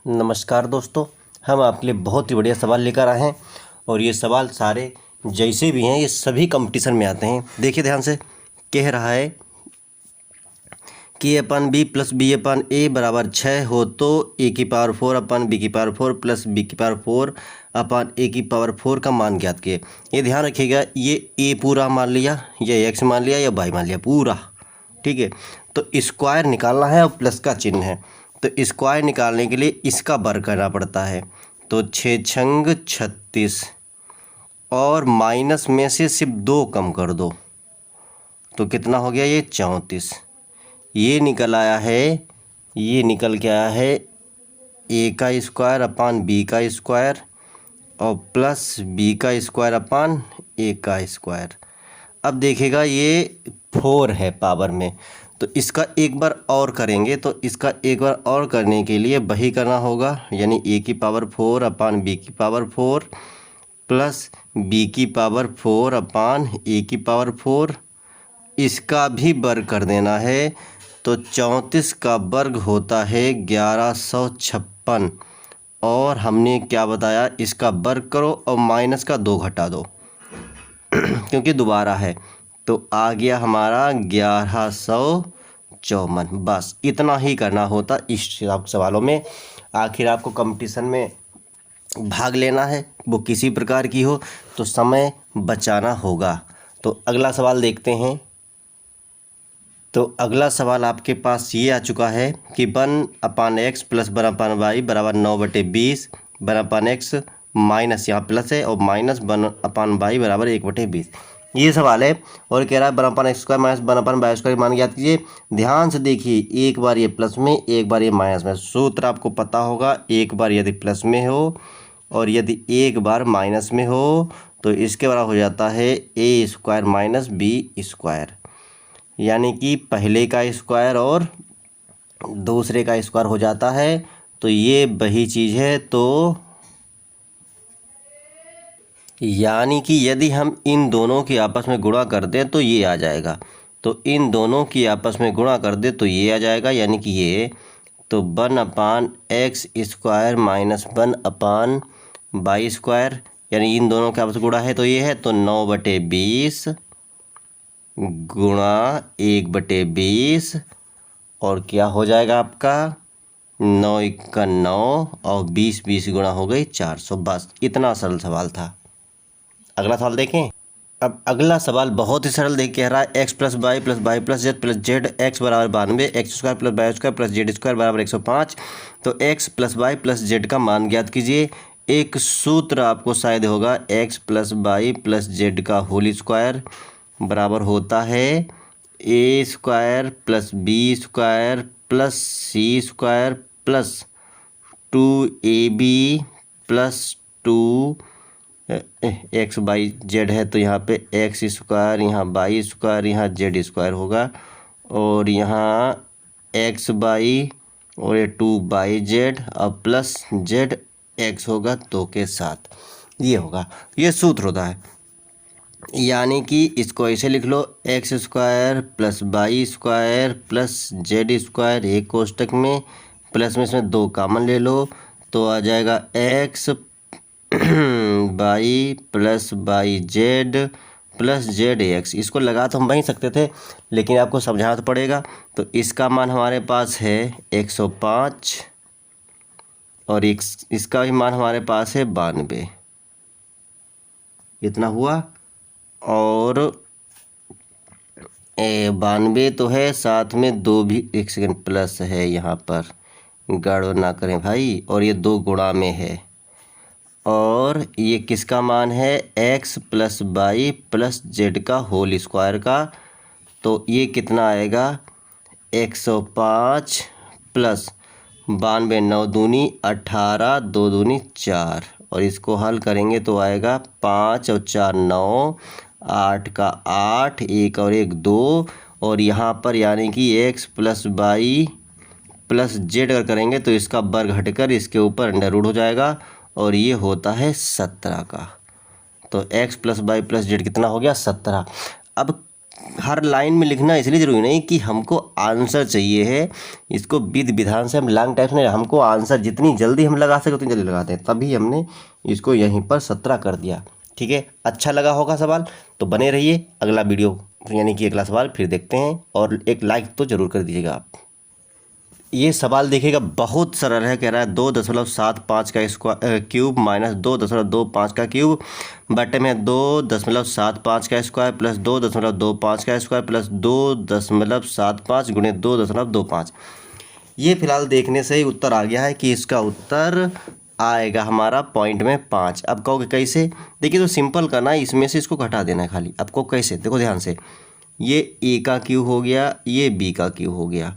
नमस्कार दोस्तों, हम आपके लिए बहुत ही बढ़िया सवाल लेकर आए हैं और ये सवाल सारे जैसे भी हैं ये सभी कंपटीशन में आते हैं। देखिए ध्यान से, कह रहा है कि a/b + b/a बराबर 6 हो तो a⁴/b⁴ प्लस b⁴/a⁴ का मान ज्ञात किए। ये ध्यान रखिएगा, ये a पूरा मान लिया या x मान लिया या y मान लिया पूरा, ठीक है। तो स्क्वायर निकालना है और प्लस का चिन्ह है, तो स्क्वायर निकालने के लिए इसका वर्ग करना पड़ता है। तो 6 छंग 36 और माइनस में से सिर्फ 2 कम कर दो तो कितना हो गया, ये 34। ये निकल आया है, ये निकल के आया है a² / b² और प्लस b² / a²। अब देखेगा ये 4 है पावर में, तो इसका एक बार और करेंगे। तो इसका एक बार और करने के लिए वही करना होगा, यानी a⁴/b⁴ प्लस b⁴/a⁴। इसका भी वर्ग कर देना है। तो 34 का वर्ग होता है 1156 और हमने क्या बताया, इसका वर्ग करो और माइनस का 2 घटा दो क्योंकि दोबारा है, तो आ गया हमारा 1154। बस इतना ही करना होता इस सवालों में। आखिर आपको कंपटीशन में भाग लेना है, वो किसी प्रकार की हो, तो समय बचाना होगा। तो अगला सवाल देखते हैं। तो अगला सवाल आपके पास ये आ चुका है कि 1/x + 1/y बराबर 9/20 1/x माइनस यहाँ प्लस है और माइनस 1/y बराबर 1/20। ये सवाल है और कह रहा है 1/x² - 1/y² मान ज्ञात कीजिए। ध्यान से देखिए, एक बार ये प्लस में एक बार ये माइनस में। सूत्र आपको पता होगा, एक बार यदि प्लस में हो और यदि एक बार माइनस में हो तो इसके बराबर हो जाता है a² - b², यानी कि पहले का स्क्वायर और दूसरे का स्क्वायर हो जाता है। तो ये वही चीज़ है। तो यानी कि यदि हम इन दोनों की आपस में गुणा कर दें तो ये आ जाएगा, तो इन दोनों की आपस में गुणा कर दे तो ये आ जाएगा, यानी कि ये। तो 1/x² - 1/y², यानी इन दोनों के आपस में गुणा है तो ये है। तो 9/20 गुणा 1/20 और क्या हो जाएगा आपका 9 × 9 और 20 गुणा हो गई 400। बस इतना सरल सवाल था। अगला सवाल देखें। अब अगला सवाल बहुत ही सरल देख कह रहा है x + y + y + z + z x बराबर 92 x² + y² + z² बराबर 105। तो x + y + z का मान ज्ञात कीजिए। एक सूत्र आपको शायद होगा, x + y + z का होल स्क्वायर बराबर होता है a² + b² + c² plus 2ab + 2xyz है। तो यहाँ पे x², यहाँ y², यहाँ z² होगा और यहाँ xy और ये 2yz और प्लस zx होगा 2 के साथ। ये होगा, ये सूत्र होता है। यानी कि इसको ऐसे लिख लो, x² + y² + z² एक कोष्टक में, प्लस में इसमें 2 कॉमन ले लो तो आ जाएगा x y + yz + zx। इसको लगा तो हम वहीं सकते थे, लेकिन आपको समझाना तो पड़ेगा। तो इसका मान हमारे पास है 105 और इसका भी मान हमारे पास है 92। इतना हुआ और 92 तो है, साथ में 2 भी 1 सेकंड प्लस है, यहाँ पर गड़बड़ ना करें भाई। और ये 2 गुणा में है और ये किसका मान है, x + y + z का होल स्क्वायर का। तो ये कितना आएगा 105 प्लस 92 9 दूनी 18 2 दूनी 4 और इसको हल करेंगे तो आएगा 5 और 4 9 8 का 8 1 और 1 2 और यहाँ पर यानी कि x + y + z अगर करेंगे तो इसका वर्ग हटकर इसके ऊपर अंडर रूट हो जाएगा और ये होता है 17 का। तो x + y + z कितना हो गया 17। अब हर लाइन में लिखना इसलिए ज़रूरी नहीं कि हमको आंसर चाहिए है, इसको विधि विधान से हम लॉन्ग टाइप नहीं, हमको आंसर जितनी जल्दी हम लगा सके उतनी जल्दी लगाते हैं, तभी हमने इसको यहीं पर 17 कर दिया। ठीक है, अच्छा लगा होगा सवाल तो बने रहिए, अगला वीडियो यानी कि अगला सवाल फिर देखते हैं, और एक लाइक तो ज़रूर कर दीजिएगा आप। ये सवाल देखिएगा, बहुत सरल है। कह रहा है 2.75 का स्क्वायर क्यूब माइनस 2.25 का क्यूब बटे में 2.75 का स्क्वायर प्लस 2.25 का स्क्वायर प्लस 2.75 गुणे 2.25। ये फिलहाल देखने से ही उत्तर आ गया है कि इसका उत्तर आएगा हमारा पॉइंट में 5। अब कहोगे कैसे? देखिए तो सिंपल करना है, इसमें से इसको घटा देना है खाली। आपको कैसे, देखो ध्यान से, ये ए का क्यूब हो गया, ये बी का क्यूब हो गया,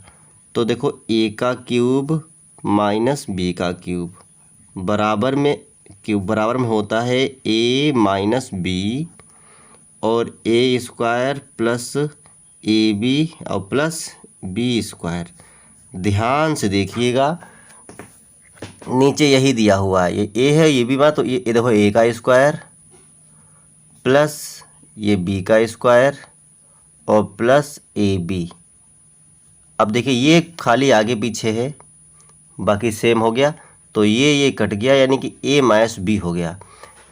तो देखो ए का क्यूब माइनस बी का क्यूब बराबर में होता है ए माइनस बी, और ए स्क्वायर प्लस ए बी और प्लस बी स्क्वायर। ध्यान से देखिएगा, नीचे यही दिया हुआ है, ये ए है, ये बी बात, तो ये देखो ए का स्क्वायर प्लस ये बी का स्क्वायर और प्लस ए बी। अब देखिए ये खाली आगे पीछे है, बाकी सेम हो गया, तो ये कट गया, यानी कि a माइनस बी हो गया,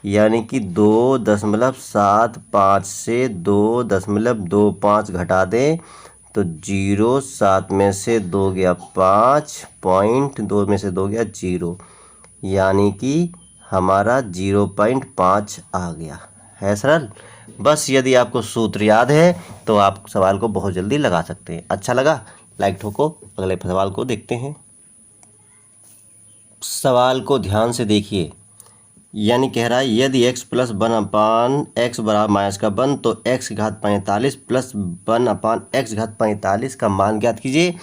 यानी कि 2.75 से 2.25 घटा दें तो 0, 7 में से 2 गया 5, पॉइंट 2 में से 2 गया 0, यानी कि हमारा 0.5 आ गया है। सरल, बस यदि आपको सूत्र याद है तो आप सवाल को बहुत जल्दी लगा सकते हैं। अच्छा लगा लाइक ठोको, अगले सवाल को देखते हैं। सवाल को ध्यान से देखिए, यानी कह रहा है यदि x प्लस 1/x बराबर माइनस का 1 तो x की घात 45 प्लस 1/x घात 45 का मान ज्ञात कीजिए।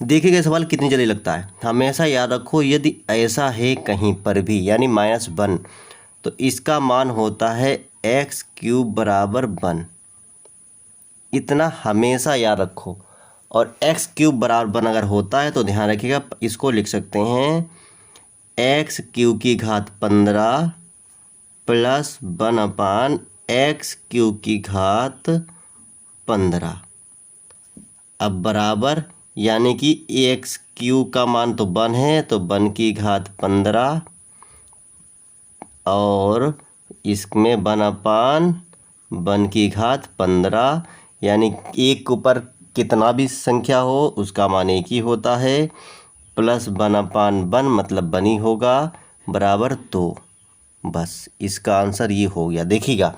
देखिएगा सवाल कितनी जल्दी लगता है। हमेशा याद रखो, यदि ऐसा है कहीं पर भी यानी -1 तो इसका मान होता है x क्यूब बराबर 1, इतना हमेशा याद रखो। और x क्यूब बराबर 1 अगर होता है तो ध्यान रखिएगा, इसको लिख सकते हैं x क्यूब की घात 15 प्लस 1/x क्यूब की घात 15। अब बराबर, यानी कि x क्यूब का मान तो 1 है, तो 1 की घात 15 और इसमें 1/1 की घात 15, यानी एक के ऊपर कितना भी संख्या हो उसका मान एक ही होता है, प्लस 1/1 मतलब 1 ही होगा, बराबर 2। बस इसका आंसर ये हो गया। देखिएगा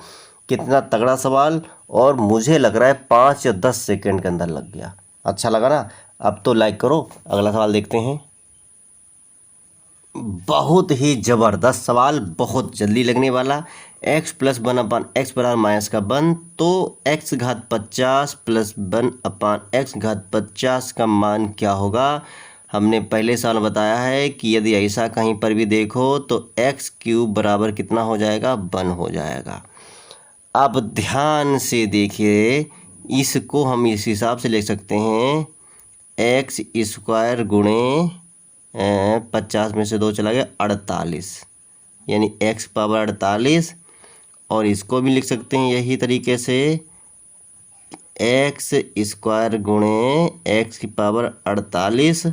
कितना तगड़ा सवाल, और मुझे लग रहा है 5 या 10 सेकंड के अंदर लग गया। अच्छा लगा ना? अब तो लाइक करो, अगला सवाल देखते हैं। बहुत ही ज़बरदस्त सवाल, बहुत जल्दी लगने वाला। x प्लस 1/x बराबर माइनस का 1 तो x घात 50 प्लस 1/x घात 50 का मान क्या होगा? हमने पहले साल बताया है कि यदि ऐसा कहीं पर भी देखो तो x क्यूब बराबर कितना हो जाएगा? 1 हो जाएगा। अब ध्यान से देखिए, इसको हम इस हिसाब से लिख सकते हैं x स्क्वायर गुणे 50 में से 2 चला गया 48, यानी x पावर 48। और इसको भी लिख सकते हैं यही तरीके से x स्क्वायर गुणे x की पावर 48।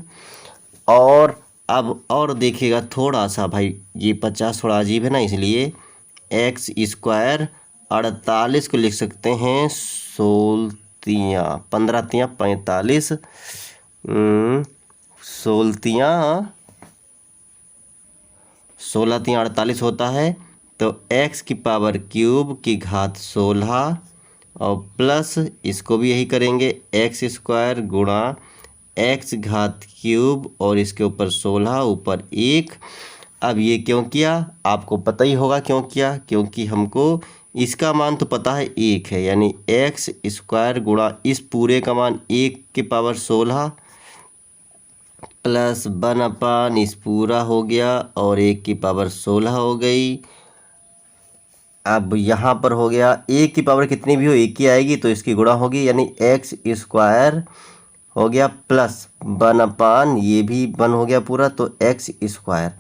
और अब और देखिएगा थोड़ा सा, भाई ये 50 थोड़ा अजीब है ना, इसलिए x स्क्वायर 48 को लिख सकते हैं 16 15 45, 16 48 होता है, तो x की पावर क्यूब की घात 16 और प्लस इसको भी यही करेंगे x स्क्वायर गुणा x घात क्यूब और इसके ऊपर 16 ऊपर 1। अब ये क्यों किया आपको पता ही होगा क्यों किया, क्योंकि हमको इसका मान तो पता है 1 है, यानी x स्क्वायर गुणा इस पूरे का मान 1 की पावर 16 प्लस 1/, इस पूरा हो गया और 1 की पावर 16 हो गई। अब यहाँ पर हो गया 1 की पावर कितनी भी हो 1 की आएगी, तो इसकी गुणा होगी, यानी x स्क्वायर हो गया प्लस 1/, ये भी 1 हो गया पूरा, तो x स्क्वायर।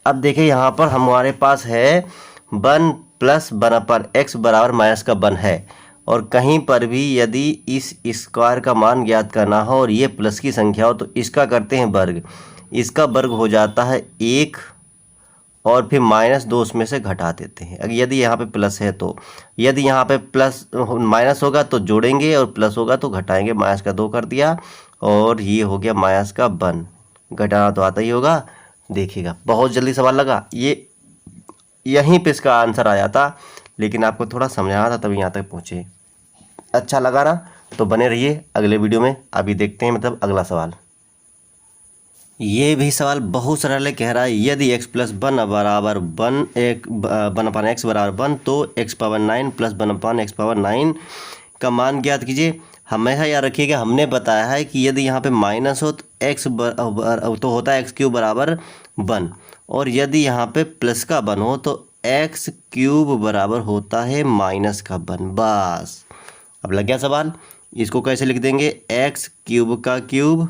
अब देखिए यहाँ पर हमारे पास है 1 प्लस 1/x बराबर माइनस का 1 है, और कहीं पर भी यदि इस स्क्वायर का मान ज्ञात करना हो और ये प्लस की संख्या हो तो इसका करते हैं वर्ग, इसका वर्ग हो जाता है 1 और फिर -2 उसमें से घटा देते हैं। अगर यदि यहाँ पे प्लस है तो, यदि यहाँ पे प्लस माइनस होगा तो जोड़ेंगे और प्लस होगा तो घटाएंगे। -2 कर दिया और ये हो गया -1, घटाना तो आता ही होगा। देखिएगा बहुत जल्दी सवाल लगा, ये यहीं पे इसका आंसर आ जाता, लेकिन आपको थोड़ा समझाना था तभी यहाँ तक पहुँचे। अच्छा लगा ना, तो बने रहिए अगले वीडियो में। अभी देखते हैं मतलब अगला सवाल। ये भी सवाल बहुत सरल है, कह रहा है यदि x + 1 बराबर 1/x बराबर 1 तो x⁻9 + 1/x⁻9 का मान ज्ञात कीजिए। हमेशा याद रखिएगा, हमने बताया है कि यदि यहाँ पे माइनस हो तो तो होता है x³ बराबर 1, और यदि यहाँ पे प्लस का 1 हो तो x³ बराबर होता है -1। बस अब लग गया सवाल। इसको कैसे लिख देंगे, x³ का क्यूब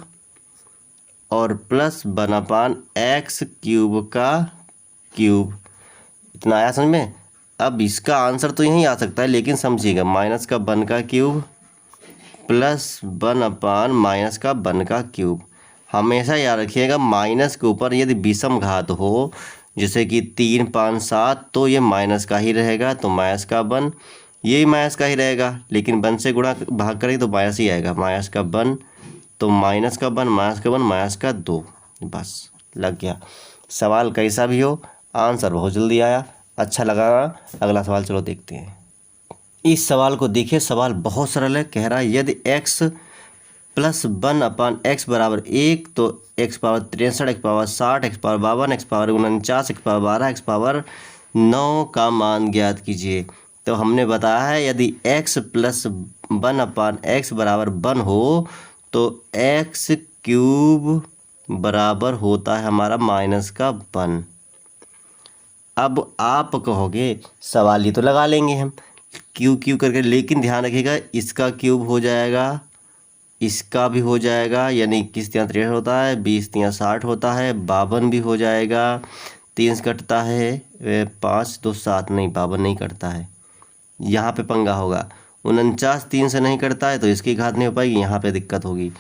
और प्लस 1/x³ का क्यूब। इतना आया समझ में। अब इसका आंसर तो यहीं आ सकता है, लेकिन समझिएगा -1 का क्यूब प्लस 1/-1 का क्यूब। हमेशा याद रखिएगा माइनस के ऊपर यदि विषम घात हो, जैसे कि 3, 5, 7, तो ये माइनस का ही रहेगा, तो -1, ये माइनस का ही रहेगा, लेकिन 1 से गुणा भाग करेंगे तो माइनस ही आएगा। -1 तो -1, -2। बस लग गया। सवाल कैसा भी हो, आंसर बहुत जल्दी आया। अच्छा लगा। अगला सवाल चलो देखते हैं। इस सवाल को देखिए, सवाल बहुत सरल है। कह रहा है यदि x + 1/x बराबर 1 तो x⁻63, x⁻60, x⁻52, x⁻49, x⁻12, x⁻9 का मान ज्ञात कीजिए। तो हमने बताया है यदि x + 1/x बराबर 1 हो तो x³ बराबर होता है हमारा -1। अब आप कहोगे सवाल ये तो लगा लेंगे हम क्यू करके, लेकिन ध्यान रखिएगा इसका क्यूब हो जाएगा, इसका भी हो जाएगा, यानी 21 × 63 होता है, 20 × 60 होता है, 52 भी हो जाएगा। 3 से कटता है 5, 2, 7, नहीं 52 नहीं कटता है, यहाँ पे पंगा होगा। 49 3 से नहीं कटता है तो इसकी घात नहीं हो पाएगी, यहाँ पे दिक्कत होगी।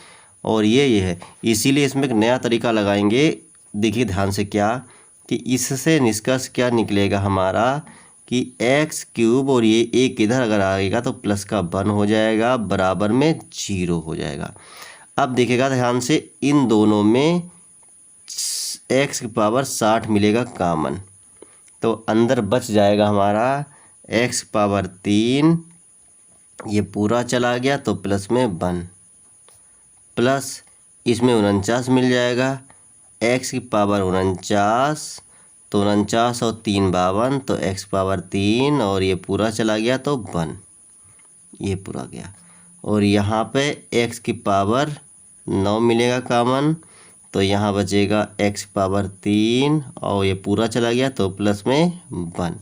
और ये है, इसीलिए इसमें एक नया तरीका लगाएंगे। देखिए ध्यान से क्या, कि इससे निष्कर्ष क्या निकलेगा हमारा कि x³ और ये 1 इधर अगर आएगा तो प्लस का 1 हो जाएगा, बराबर में 0 हो जाएगा। अब देखिएगा ध्यान से, इन दोनों में x⁻60 मिलेगा कॉमन, तो अंदर बच जाएगा हमारा x⁻3, ये पूरा चला गया तो प्लस में 1, प्लस इसमें 49 मिल जाएगा, x⁻49, तो 49 और 3 52, तो x⁻3 और ये पूरा चला गया तो 1, ये पूरा गया। और यहाँ पे x⁻9 मिलेगा कॉमन, तो यहाँ बचेगा x⁻3 और ये पूरा चला गया तो प्लस में 1।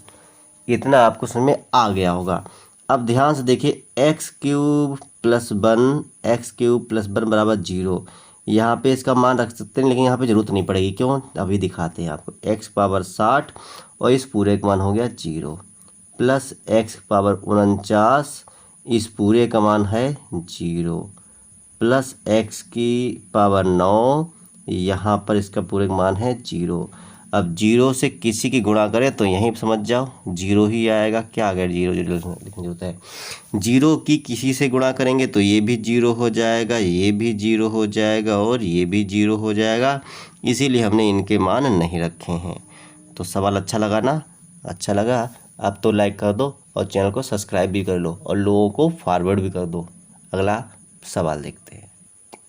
इतना आपको समझ में आ गया होगा। अब ध्यान से देखिए, x³ + 1, x³ + 1 बराबर 0। यहाँ पे इसका मान रख सकते हैं, लेकिन यहाँ पे ज़रूरत नहीं पड़ेगी। क्यों, अभी दिखाते हैं आपको। x⁻60 और इस पूरे का मान हो गया 0, प्लस x⁻49, इस पूरे का मान है 0, प्लस x⁻9, यहाँ पर इसका पूरे का मान है 0। अब 0 से किसी की गुणा करें तो यहीं समझ जाओ 0 ही आएगा। क्या आ गया, 0 लिखने की जरूरत है। 0 की किसी से गुणा करेंगे तो ये भी 0 हो जाएगा, ये भी 0 हो जाएगा और ये भी 0 हो जाएगा। इसीलिए हमने इनके मान नहीं रखे हैं। तो सवाल अच्छा लगा ना? अच्छा लगा अब तो लाइक कर दो और चैनल को सब्सक्राइब भी कर लो और लोगों को फॉरवर्ड भी कर दो। अगला सवाल देखते हैं।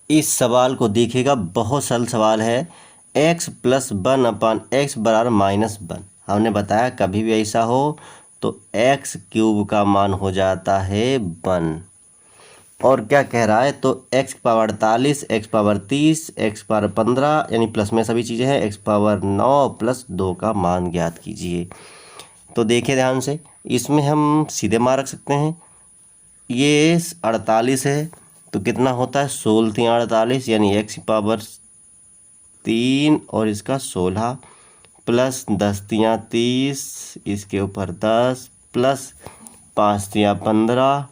इस सवाल को देखिएगा, बहुत सरल सवाल है। x + 1/x बराबर -1। हमने बताया कभी भी ऐसा हो तो x³ का मान हो जाता है 1। और क्या कह रहा है, तो x⁻48, x⁻30, x⁻15 यानी प्लस में सभी चीज़ें हैं, x⁻9 + 2 का मान ज्ञात कीजिए। तो देखिए ध्यान से, इसमें हम सीधे मान रख सकते हैं। ये 48 है तो कितना होता है, 16 × 48 यानी x⁻3 और इसका 16, प्लस 10 × 30, इसके ऊपर 10, प्लस 5 × 15,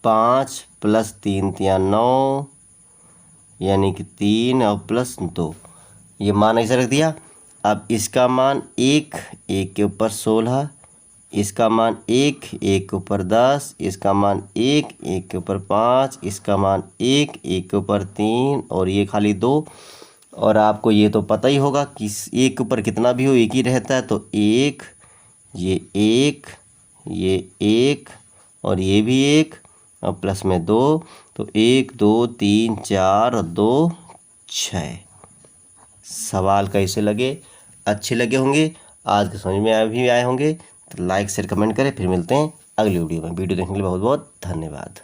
5 प्लस 3 तिया 9 यानी कि 3 और प्लस 2, ये मान ऐसे रख दिया। अब इसका मान 1 के ऊपर 16, इसका मान 1 के ऊपर 10, इसका मान 1 के ऊपर 5, इसका मान 1 के ऊपर 3 और ये खाली 2। और आपको ये तो पता ही होगा कि 1 के ऊपर कितना भी हो एक ही रहता है, तो 1, ये 1, ये 1 और ये भी 1 और प्लस में 2, तो 1 2 3 4 और 2 6। सवाल कैसे लगे? अच्छे लगे होंगे, आज के समझ में भी आए होंगे। तो लाइक शेयर कमेंट करें। फिर मिलते हैं अगली वीडियो में। वीडियो देखने के लिए बहुत बहुत धन्यवाद।